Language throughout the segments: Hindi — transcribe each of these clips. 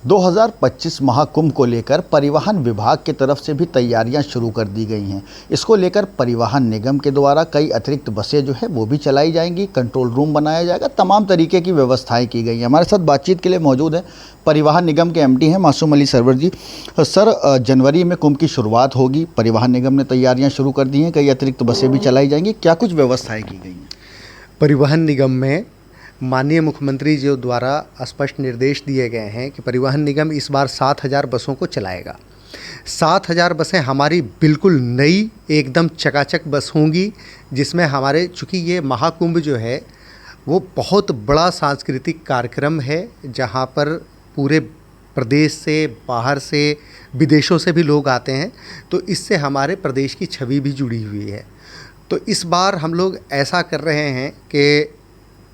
2025 महाकुंभ को लेकर परिवहन विभाग की तरफ से भी तैयारियां शुरू कर दी गई हैं। इसको लेकर परिवहन निगम के द्वारा कई अतिरिक्त बसें जो है वो भी चलाई जाएंगी, कंट्रोल रूम बनाया जाएगा, तमाम तरीके की व्यवस्थाएं की गई हैं। हमारे साथ बातचीत के लिए मौजूद है परिवहन निगम के एमडी हैं मासूम अली सरवर जी। सर, जनवरी में कुंभ की शुरुआत होगी, परिवहन निगम ने तैयारियाँ शुरू कर दी हैं, कई अतिरिक्त बसें भी चलाई जाएंगी, क्या कुछ व्यवस्थाएँ की गई हैं? परिवहन निगम में माननीय मुख्यमंत्री जी द्वारा स्पष्ट निर्देश दिए गए हैं कि परिवहन निगम इस बार 7,000 बसों को चलाएगा। 7,000 बसें हमारी बिल्कुल नई एकदम चकाचक बस होंगी, जिसमें हमारे चूँकि ये महाकुंभ जो है वो बहुत बड़ा सांस्कृतिक कार्यक्रम है, जहाँ पर पूरे प्रदेश से, बाहर से, विदेशों से भी लोग आते हैं। तो इससे हमारे प्रदेश की छवि भी जुड़ी हुई है। तो इस बार हम लोग ऐसा कर रहे हैं कि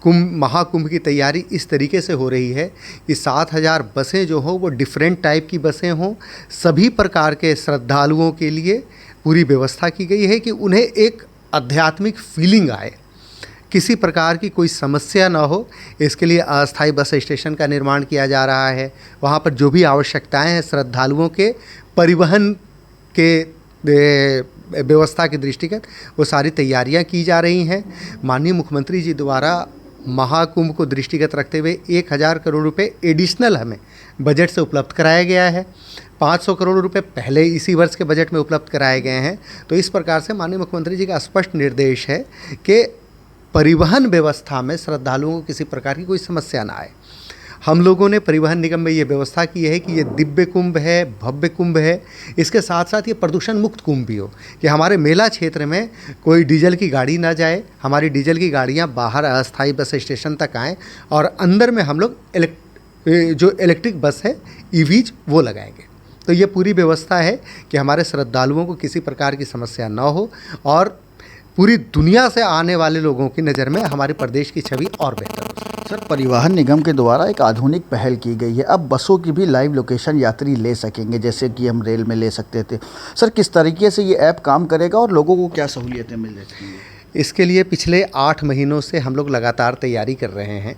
महाकुंभ की तैयारी इस तरीके से हो रही है कि 7,000 बसें जो हों वो डिफरेंट टाइप की बसें हों। सभी प्रकार के श्रद्धालुओं के लिए पूरी व्यवस्था की गई है कि उन्हें एक आध्यात्मिक फीलिंग आए, किसी प्रकार की कोई समस्या ना हो। इसके लिए अस्थायी बस स्टेशन का निर्माण किया जा रहा है। वहाँ पर जो भी आवश्यकताएं हैं श्रद्धालुओं के परिवहन के व्यवस्था के दृष्टिगत, वो सारी तैयारियां की जा रही हैं। माननीय मुख्यमंत्री जी द्वारा महाकुंभ को दृष्टिगत रखते हुए 1,000 करोड़ रुपए एडिशनल हमें बजट से उपलब्ध कराया गया है। 500 करोड़ रुपए पहले इसी वर्ष के बजट में उपलब्ध कराए गए हैं। तो इस प्रकार से माननीय मुख्यमंत्री जी का स्पष्ट निर्देश है कि परिवहन व्यवस्था में श्रद्धालुओं को किसी प्रकार की कोई समस्या ना आए। हम लोगों ने परिवहन निगम में ये व्यवस्था की है कि ये दिव्य कुंभ है, भव्य कुंभ है, इसके साथ साथ ये प्रदूषण मुक्त कुंभ भी हो, कि हमारे मेला क्षेत्र में कोई डीजल की गाड़ी ना जाए। हमारी डीजल की गाड़ियाँ बाहर अस्थायी बस स्टेशन तक आएँ और अंदर में हम लोग जो इलेक्ट्रिक बस है ईवीज वो लगाएंगे। तो ये पूरी व्यवस्था है कि हमारे श्रद्धालुओं को किसी प्रकार की समस्या ना हो और पूरी दुनिया से आने वाले लोगों की नज़र में हमारे प्रदेश की छवि और बेहतर हो सके। सर, परिवहन निगम के द्वारा एक आधुनिक पहल की गई है। अब बसों की भी लाइव लोकेशन यात्री ले सकेंगे, जैसे कि हम रेल में ले सकते थे। सर, किस तरीके से ये ऐप काम करेगा और लोगों को क्या सहूलियतें मिल जाएंगी? इसके लिए पिछले 8 महीनों से हम लोग लगातार तैयारी कर रहे हैं।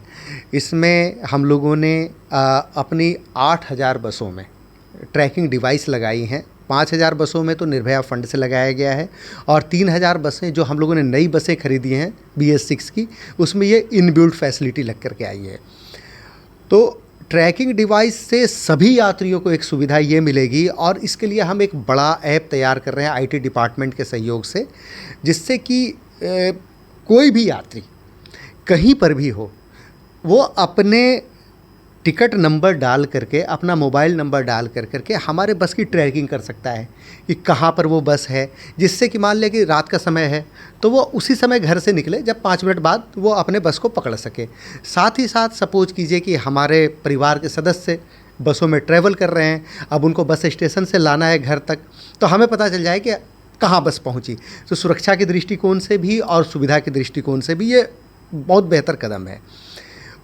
इसमें हम लोगों ने अपनी 8,000 बसों में ट्रैकिंग डिवाइस लगाई हैं। 5,000 बसों में तो निर्भया फंड से लगाया गया है और 3,000 बसें जो हम लोगों ने नई बसें खरीदी हैं BS6 की, उसमें ये इनबिल्ट फैसिलिटी लग कर के आई है। तो ट्रैकिंग डिवाइस से सभी यात्रियों को एक सुविधा ये मिलेगी और इसके लिए हम एक बड़ा ऐप तैयार कर रहे हैं IT डिपार्टमेंट के सहयोग से, जिससे कि कोई भी यात्री कहीं पर भी हो वो अपने टिकट नंबर डाल करके, अपना मोबाइल नंबर डाल करके हमारे बस की ट्रैकिंग कर सकता है कि कहाँ पर वो बस है, जिससे कि मान लें कि रात का समय है तो वो उसी समय घर से निकले जब 5 मिनट बाद वो अपने बस को पकड़ सके। साथ ही साथ सपोज कीजिए कि हमारे परिवार के सदस्य बसों में ट्रैवल कर रहे हैं, अब उनको बस स्टेशन से लाना है घर तक, तो हमें पता चल जाए कि कहाँ बस पहुँची। तो सुरक्षा के दृष्टिकोण से भी और सुविधा के दृष्टिकोण से भी ये बहुत बेहतर कदम है।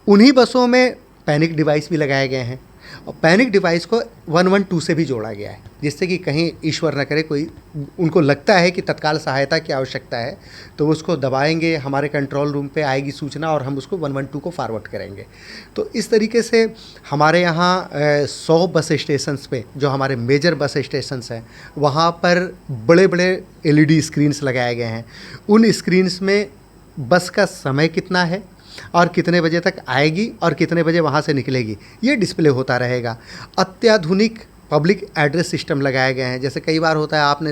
उन्हीं बसों में पैनिक डिवाइस भी लगाए गए हैं और पैनिक डिवाइस को 112 से भी जोड़ा गया है, जिससे कि कहीं ईश्वर न करे कोई उनको लगता है कि तत्काल सहायता की आवश्यकता है तो वो उसको दबाएंगे, हमारे कंट्रोल रूम पे आएगी सूचना और हम उसको 112 को फॉरवर्ड करेंगे। तो इस तरीके से हमारे यहाँ 100 बस स्टेशंस पे, जो हमारे मेजर बस स्टेशंस हैं, वहाँ पर बड़े बड़े LED स्क्रीन्स लगाए गए हैं। उन स्क्रीन्स में बस का समय कितना है और कितने बजे तक आएगी और कितने बजे वहाँ से निकलेगी, ये डिस्प्ले होता रहेगा। अत्याधुनिक पब्लिक एड्रेस सिस्टम लगाए गए हैं। जैसे कई बार होता है, आपने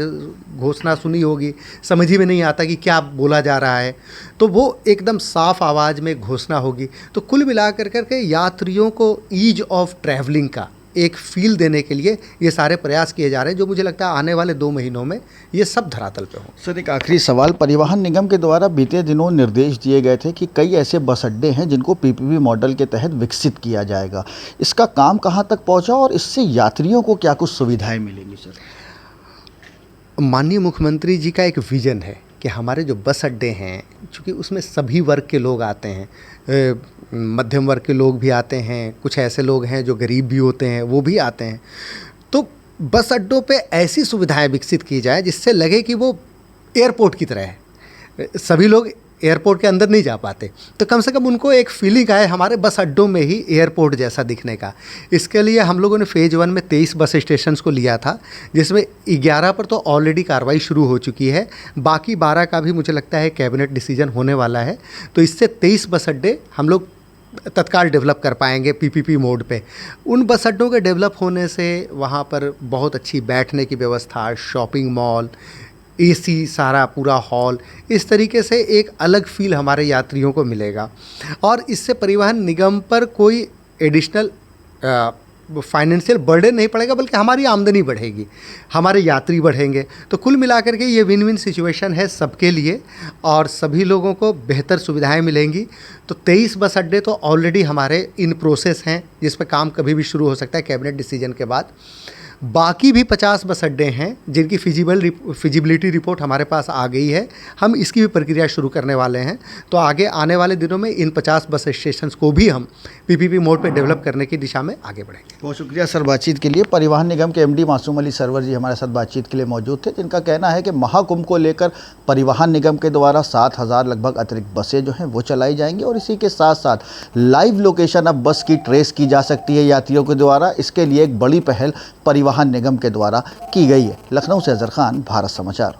घोषणा सुनी होगी, समझ ही में नहीं आता कि क्या बोला जा रहा है, तो वो एकदम साफ आवाज़ में घोषणा होगी। तो कुल मिलाकर के यात्रियों को ईज ऑफ ट्रैवलिंग का एक फील देने के लिए ये सारे प्रयास किए जा रहे हैं, जो मुझे लगता है आने वाले 2 महीनों में ये सब धरातल पे हों। सर, एक आखिरी सवाल, परिवहन निगम के द्वारा बीते दिनों निर्देश दिए गए थे कि कई ऐसे बस अड्डे हैं जिनको PPP मॉडल के तहत विकसित किया जाएगा। इसका काम कहाँ तक पहुँचा और इससे यात्रियों को क्या कुछ सुविधाएं मिलेंगी? सर, माननीय मुख्यमंत्री जी का एक विज़न है कि हमारे जो बस अड्डे हैं, चूँकि उसमें सभी वर्ग के लोग आते हैं, मध्यम वर्ग के लोग भी आते हैं, कुछ ऐसे लोग हैं जो गरीब भी होते हैं, वो भी आते हैं। तो बस अड्डों पे ऐसी सुविधाएं विकसित की जाए जिससे लगे कि वो एयरपोर्ट की तरह है। सभी लोग एयरपोर्ट के अंदर नहीं जा पाते, तो कम से कम उनको एक फीलिंग आए हमारे बस अड्डों में ही एयरपोर्ट जैसा दिखने का। इसके लिए हम लोगों ने फ़ेज़ 1 में 23 बस स्टेशन को लिया था, जिसमें 11 पर तो ऑलरेडी कार्रवाई शुरू हो चुकी है, बाकी 12 का भी मुझे लगता है कैबिनेट डिसीजन होने वाला है। तो इससे 23 बस अड्डे हम लोग तत्काल डेवलप कर पाएंगे पीपीपी मोड पे। उन बस अड्डों के डेवलप होने से वहाँ पर बहुत अच्छी बैठने की व्यवस्था, शॉपिंग मॉल, एसी सारा पूरा हॉल, इस तरीके से एक अलग फ़ील हमारे यात्रियों को मिलेगा। और इससे परिवहन निगम पर कोई एडिशनल फाइनेंशियल बर्डन नहीं पड़ेगा, बल्कि हमारी आमदनी बढ़ेगी, हमारे यात्री बढ़ेंगे। तो कुल मिलाकर के ये विन विन सिचुएशन है सबके लिए और सभी लोगों को बेहतर सुविधाएं मिलेंगी। तो 23 बस अड्डे तो ऑलरेडी हमारे इन प्रोसेस हैं, जिस पर काम कभी भी शुरू हो सकता है कैबिनेट डिसीजन के बाद। बाकी भी 50 बस अड्डे हैं जिनकी फिजिबिलिटी रिपोर्ट हमारे पास आ गई है, हम इसकी भी प्रक्रिया शुरू करने वाले हैं। तो आगे आने वाले दिनों में इन 50 बस स्टेशन को भी हम पीपीपी मोड पे डेवलप करने की दिशा में आगे बढ़ेंगे। बहुत शुक्रिया सर बातचीत के लिए। परिवहन निगम के एमडी मासूम अली सरवर जी हमारे साथ बातचीत के लिए मौजूद थे, जिनका कहना है कि महाकुंभ को लेकर परिवहन निगम के द्वारा 7000 लगभग अतिरिक्त बसें जो हैं वो चलाई जाएंगी और इसी के साथ साथ लाइव लोकेशन अब बस की ट्रेस की जा सकती है यात्रियों के द्वारा। इसके लिए एक बड़ी पहल परिवहन निगम के द्वारा की गई है। लखनऊ से अजहर खान, भारत समाचार।